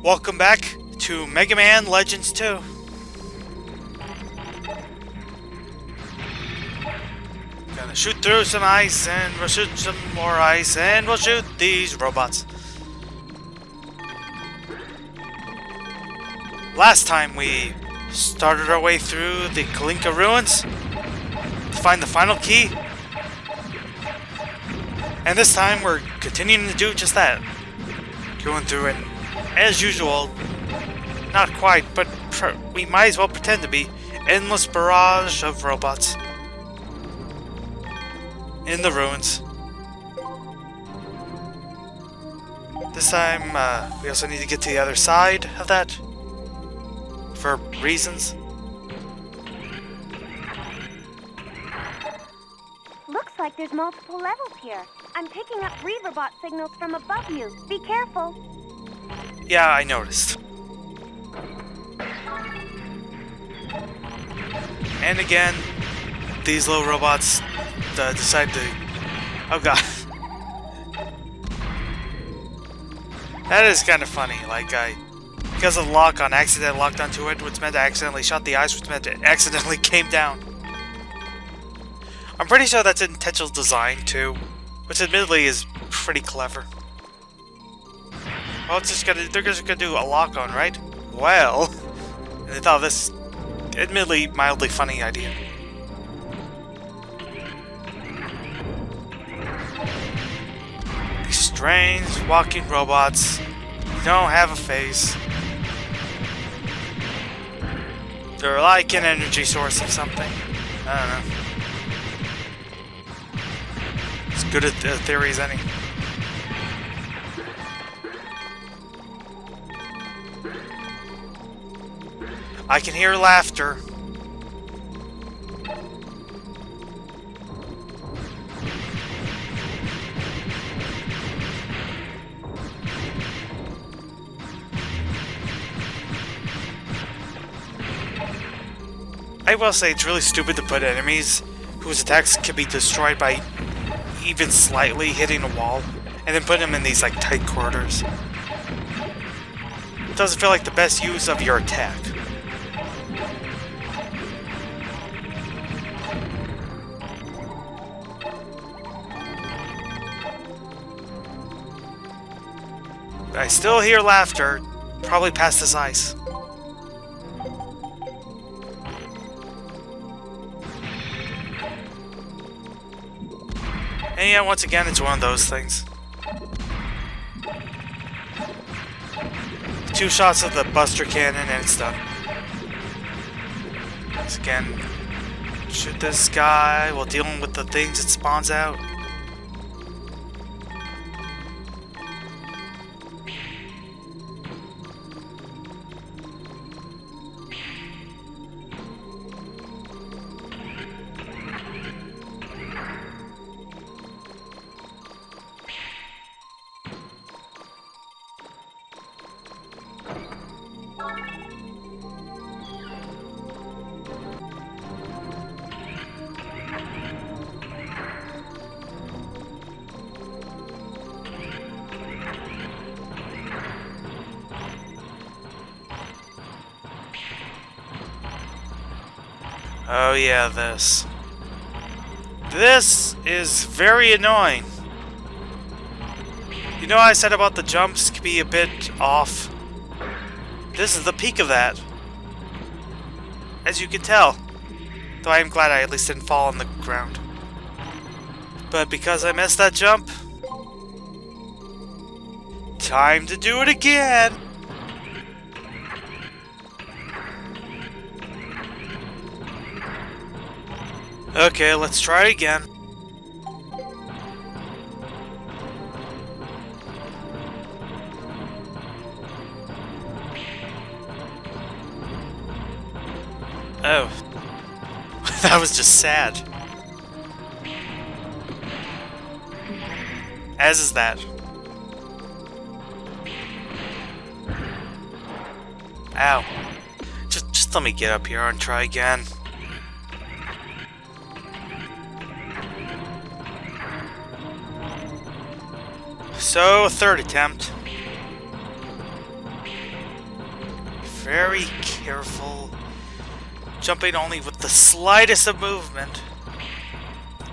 Welcome back to Megaman Legends 2. Gonna shoot through some ice, and we'll shoot some more ice, and we'll shoot these robots. Last time we started our way through the Kalinka ruins to find the final key. And this time we're continuing to do just that. Going through it, as usual, not quite, but we might as well pretend to be, endless barrage of robots in the ruins. This time, we also need to get to the other side of that, for reasons. Looks like there's multiple levels here. I'm picking up Reaverbot signals from above you. Be careful. Yeah, I noticed. And again, these little robots decide to... Oh god. That is kind of funny. Like, because of the lock on accident locked onto it, which meant to accidentally shot the ice, which meant it accidentally came down. I'm pretty sure that's intentional design too, which admittedly is pretty clever. Well, they're just gonna do a lock on, right? Well, and they thought of this admittedly mildly funny idea. These strange walking robots don't have a face. They're like an energy source of something. I don't know. As good at theory as any. I can hear laughter. I will say it's really stupid to put enemies whose attacks can be destroyed by even slightly hitting a wall, and then put them in these like tight quarters. It doesn't feel like the best use of your attack. I still hear laughter, probably past this ice. And yeah, once again, it's one of those things. 2 shots of the Buster Cannon and it's done. Once again, shoot this guy while dealing with the things it spawns out. Oh yeah, this. This is very annoying. You know I said about the jumps could be a bit off? This is the peak of that. As you can tell. Though I am glad I at least didn't fall on the ground. But because I missed that jump, time to do it again! Okay, let's try again. Oh. That was just sad. As is that. Ow. Just let me get up here and try again. So, third attempt. very careful, jumping only with the slightest of movement.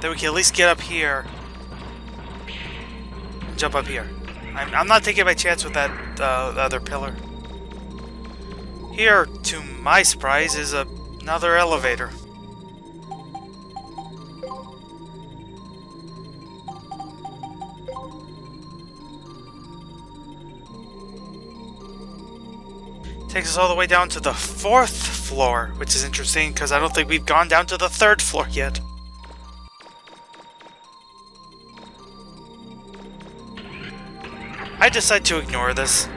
Then we can at least get up here. Jump up here. I'm not taking my chance with that other pillar. Here, to my surprise, is another elevator. Takes us all the way down to the 4th floor, which is interesting because I don't think we've gone down to the 3rd floor yet. I decide to ignore this.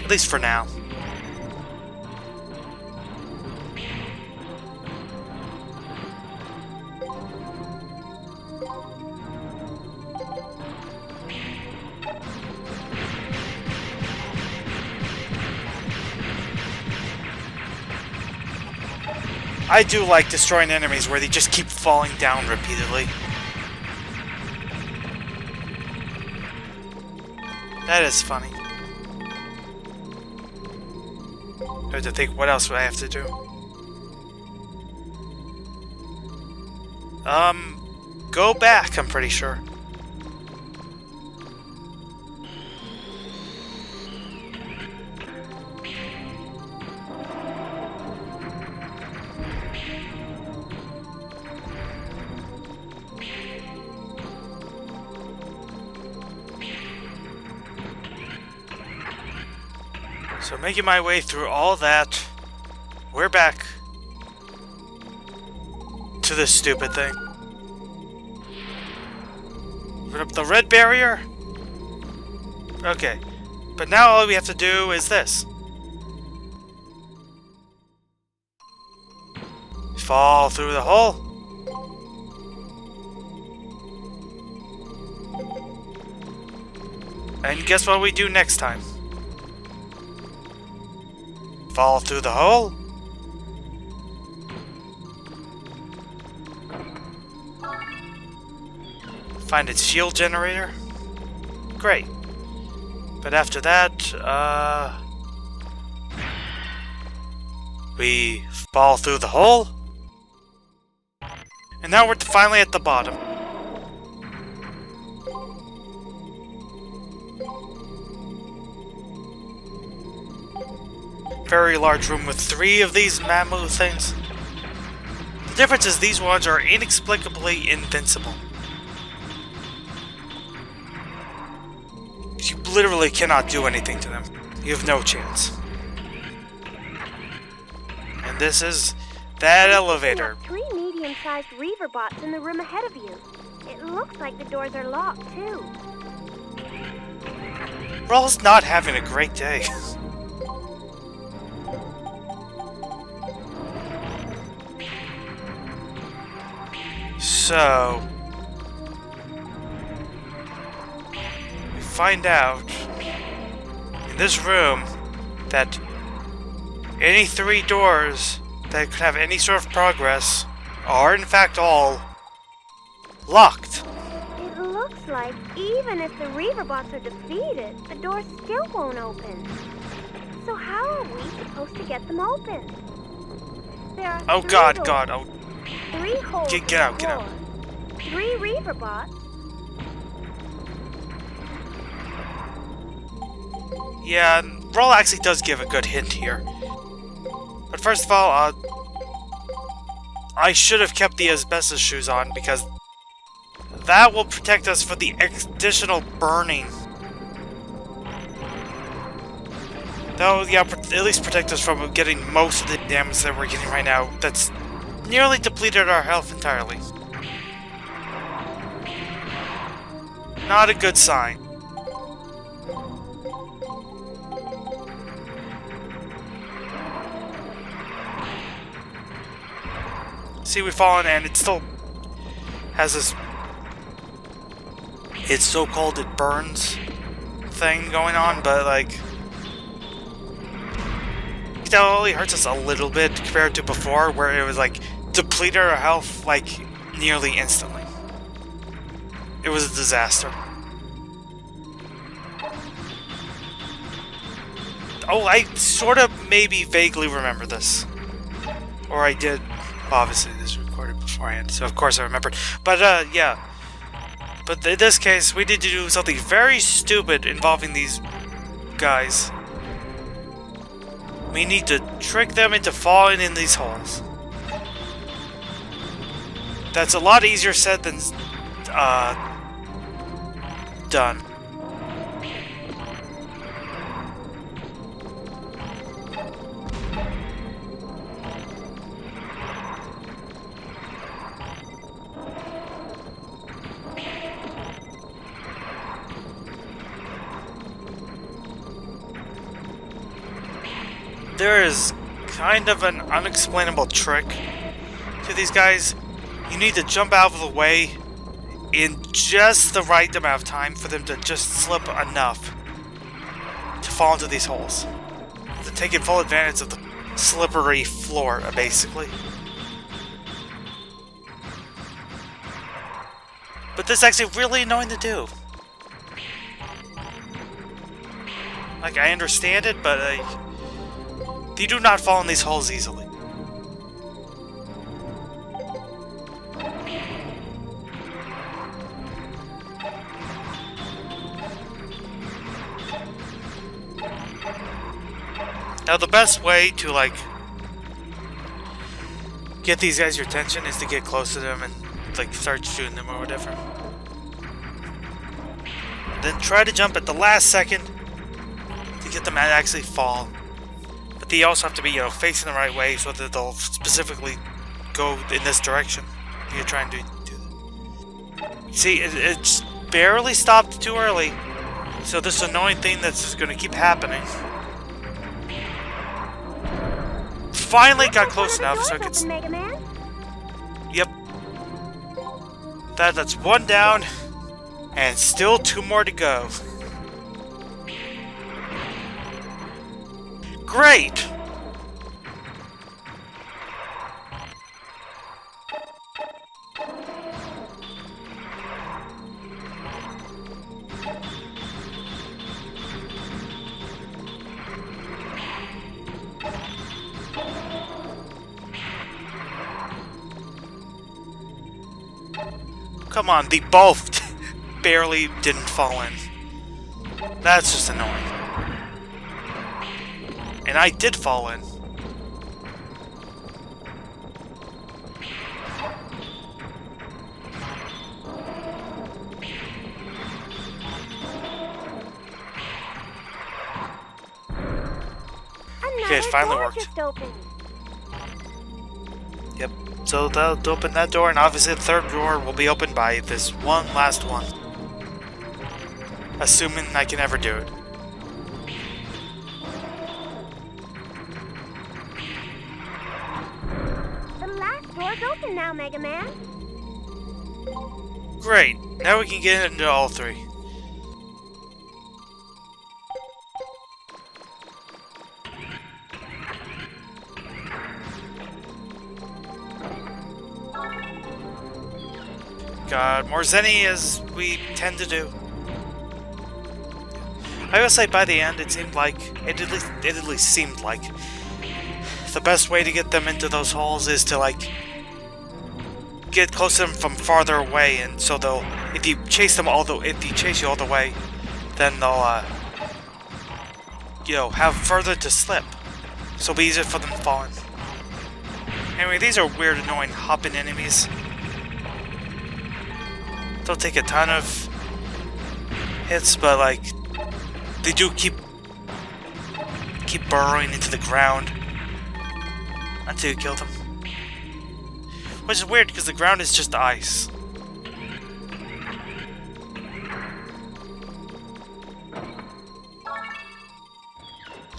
At least for now. I do like destroying enemies where they just keep falling down repeatedly. That is funny. I have to think, what else would I have to do? Go back, I'm pretty sure. So making my way through all that, we're back to this stupid thing. Put up the red barrier? Okay, but now all we have to do is this. Fall through the hole. And guess what we do next time? Fall through the hole. Find its shield generator. Great. But after that, we fall through the hole. And now we're finally at the bottom. Very large room with 3 of these mammoth things. The difference is these ones are inexplicably invincible. You literally cannot do anything to them. You have no chance. And this is that elevator. 3 medium-sized reaver bots in the room ahead of you. It looks like the doors are locked, too. Rawl's not having a great day. So, we find out in this room that any 3 doors that could have any sort of progress are in fact all locked. It looks like even if the reaver bots are defeated, the doors still won't open. So how are we supposed to get them open? There are Oh God, oh. 3 holes. Get out, get out. 3 reaver bots. Yeah, Rawl actually does give a good hint here. But first of all, I should have kept the asbestos shoes on because that will protect us from the additional burning. That will, yeah, at least protect us from getting most of the damage that we're getting right now. That's nearly depleted our health entirely. Not a good sign. See, we've fallen and it still has this... It's so-called it burns thing going on, but like... It only hurts us a little bit compared to before, where it was like depleted our health like nearly instantly. It was a disaster. Oh, I sort of maybe vaguely remember this. Or I did. Obviously, this was recorded beforehand, so of course I remembered. But, yeah. But in this case, we need to do something very stupid involving these guys. We need to trick them into falling in these holes. That's a lot easier said than, done. There is kind of an unexplainable trick to these guys. You need to jump out of the way in just the right amount of time for them to just slip enough to fall into these holes. To take full advantage of the slippery floor, basically. But this is actually really annoying to do. Like, I understand it, but they do not fall in these holes easily. Now, the best way to, like, get these guys your attention is to get close to them and, like, start shooting them or whatever. Then try to jump at the last second to get them to actually fall. But they also have to be, you know, facing the right way so that they'll specifically go in this direction. You're trying to do that. See, it's barely stopped too early. So this annoying thing that's just going to keep happening. Finally got close enough so I could... Megaman. Yep. That's one down. And still two more to go. Great! Come on, they both barely didn't fall in. That's just annoying. And I did fall in. Okay, it finally worked. Just opened. Yep. So they'll open that door, and obviously the third door will be opened by this one last one. Assuming I can ever do it. The last door's open now, Megaman. Great. Now we can get into all three. Got more Zenny as we tend to do. I will say by the end it seemed like, it at least seemed like, the best way to get them into those holes is to like, get close to them from farther away, and so they'll, if you chase you all the way, then they'll, you know, have further to slip. So it'll be easier for them to fall in. Anyway, these are weird, annoying hopping enemies. They'll take a ton of hits, but like they do keep burrowing into the ground until you kill them. Which is weird because the ground is just ice.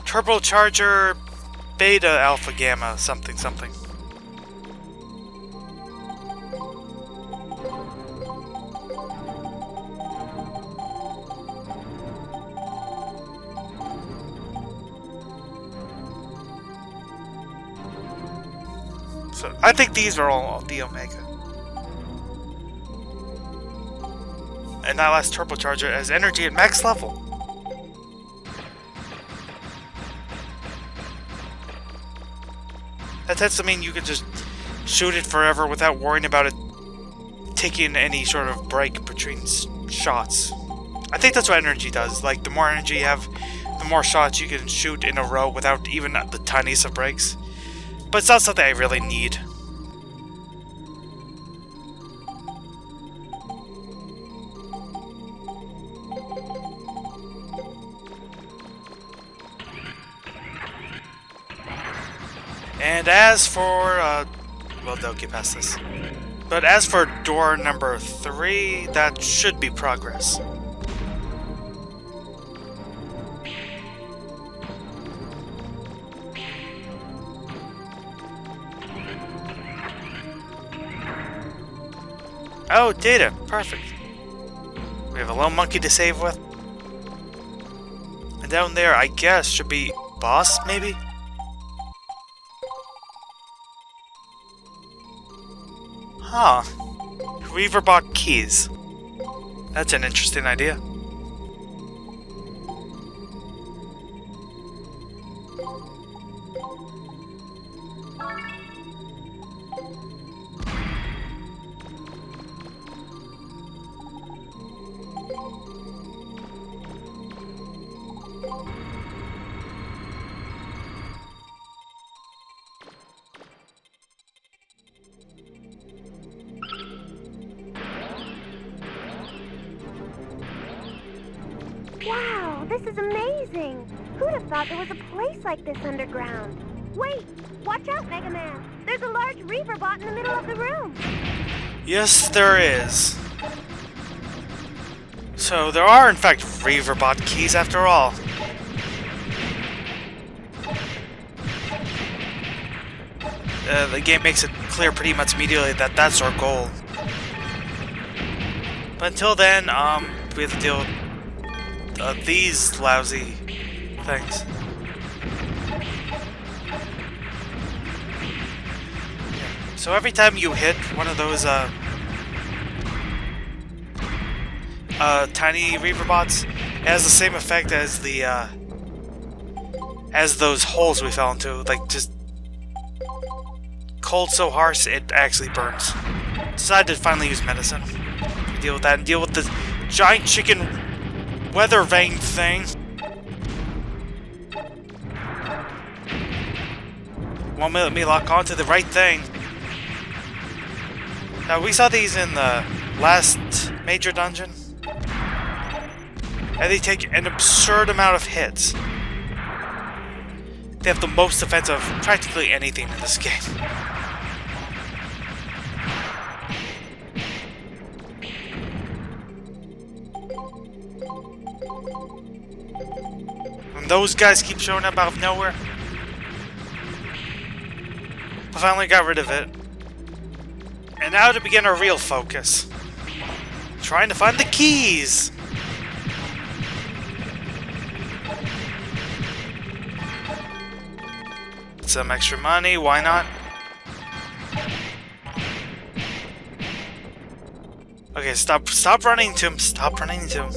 Turbocharger Beta Alpha Gamma something something. So I think these are all the Omega. And that last turbocharger has energy at max level. That tends to mean you can just shoot it forever without worrying about it taking any sort of break between shots. I think that's what energy does. Like, the more energy you have, the more shots you can shoot in a row without even the tiniest of breaks. But it's not something I really need. And as for, well, they'll get past this. But as for door number 3, that should be progress. Oh, data. Perfect. We have a little monkey to save with. And down there, I guess, should be boss, maybe? Huh. Reaverbot keys. That's an interesting idea. Wow, this is amazing. Who'd have thought there was a place like this underground? Wait, watch out, Megaman. There's a large Reaverbot in the middle of the room. Yes, there is. So there are, in fact, Reaverbot keys after all. The game makes it clear pretty much immediately that that's our goal. But until then, we have to deal with these lousy things. So every time you hit one of those tiny Reaverbots, it has the same effect as the as those holes we fell into. Like, just cold so harsh it actually burns. Decided to finally use medicine to deal with that and deal with the giant chicken weather vane thing. Won't let me lock onto the right thing. Now, we saw these in the last major dungeon, and they take an absurd amount of hits. They have the most defense of practically anything in this game. And those guys keep showing up out of nowhere. I finally got rid of it. And now to begin our real focus. Trying to find the keys! Some extra money, why not? Okay, stop running to him, stop running to him.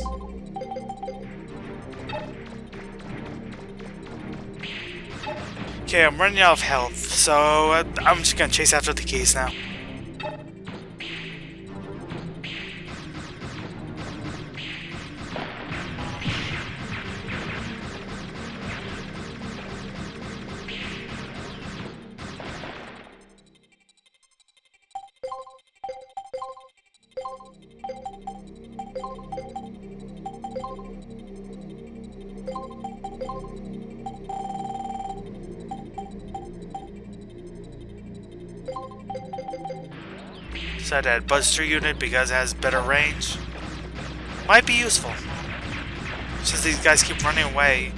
Okay, I'm running out of health, so I'm just gonna chase after the keys now. Decided to add Buster unit because it has better range. Might be useful. Since these guys keep running away.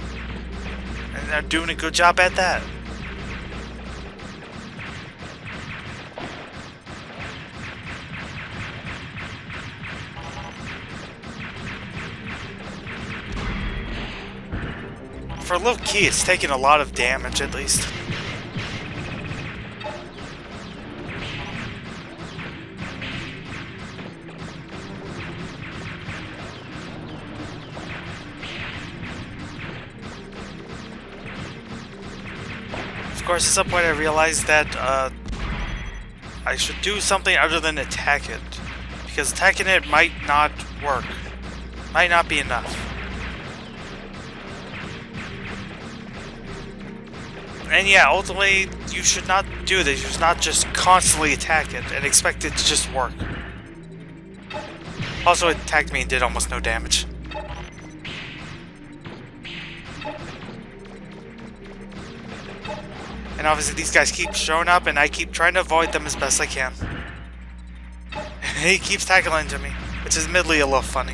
And they're doing a good job at that. For a little key, it's taking a lot of damage at least. Of course, at some point I realized that I should do something other than attack it. Because attacking it might not work. Might not be enough. And yeah, ultimately, you should not do this. You should not just constantly attack it and expect it to just work. Also, it attacked me and did almost no damage. And obviously these guys keep showing up and I keep trying to avoid them as best I can. And he keeps tackling to me, which is admittedly a little funny.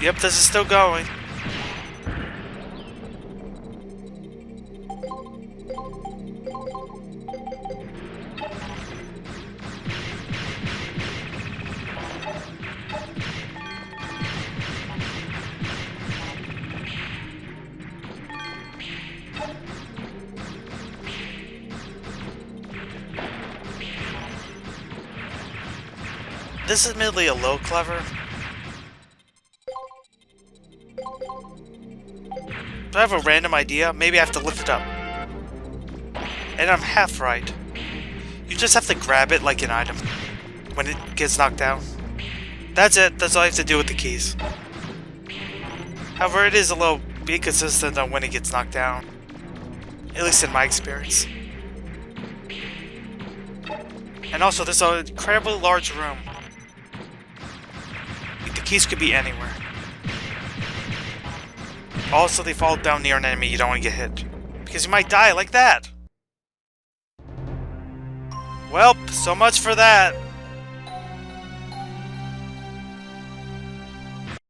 Yep, this is still going. This is admittedly a little clever. Do I have a random idea? Maybe I have to lift it up. And I'm half right. You just have to grab it like an item when it gets knocked down. That's it. That's all I have to do with the keys. However, it is a little inconsistent on when it gets knocked down. At least in my experience. And also, there's an incredibly large room. The keys could be anywhere. Also, they fall down near an enemy you don't want to get hit. Because you might die like that! Well, so much for that!